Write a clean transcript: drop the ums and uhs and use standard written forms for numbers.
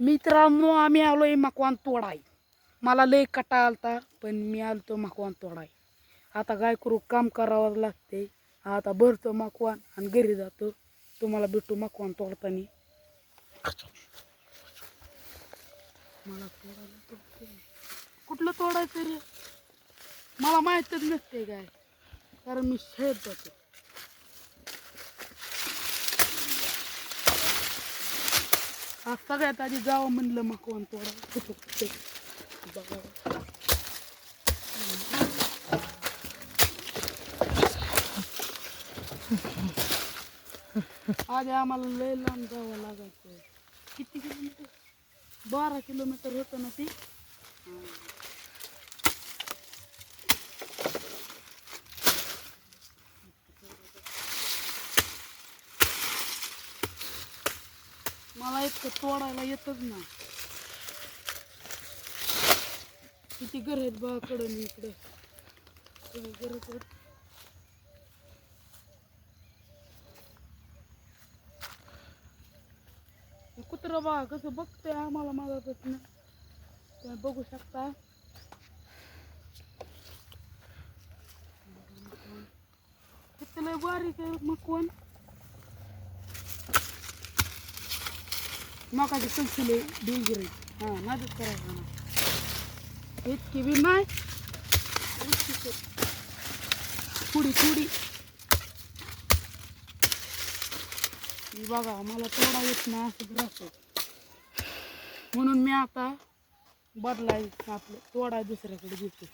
मित्रांनो, आम्ही आलोय मकवान तोडाय. मला लय कटाळा आलता, पण मी आलतो मकवान तोडाय. आता काय करू, काम करावं लागते. आता भरतो मकवान आणि घरी जातो. तुम्हाला भेटू मकवान तोडताना. मला कुठलं तोडायचं रे, मला माहितच नसते काय, कारण मी शाळेत जातो. आज सगळ्यात आधी जावं म्हणलं मकवान तोडा. आधी आम्हाला लय लांब जावं लागायचं. किती किलोमीटर? 12 किलोमीटर होतं ना ती. मला इतकं तोडायला येतच ना. किती घर आहेत बा कडे इकडे घर. कुत्र बा कसं बघतंय आम्हाला मागापासून, तुम्ही बघू शकता. किती लय बारीक आहे मकवान. मकाची कलसी डेंजर आहे. हा, नादच करायचं ना. इतकी बी नाही, थोडी थोडी. बघा, मला तोडा येत नाही असं राहतं. म्हणून मी आता बदलाय आपलं तोडा दुसऱ्याकडे देतो.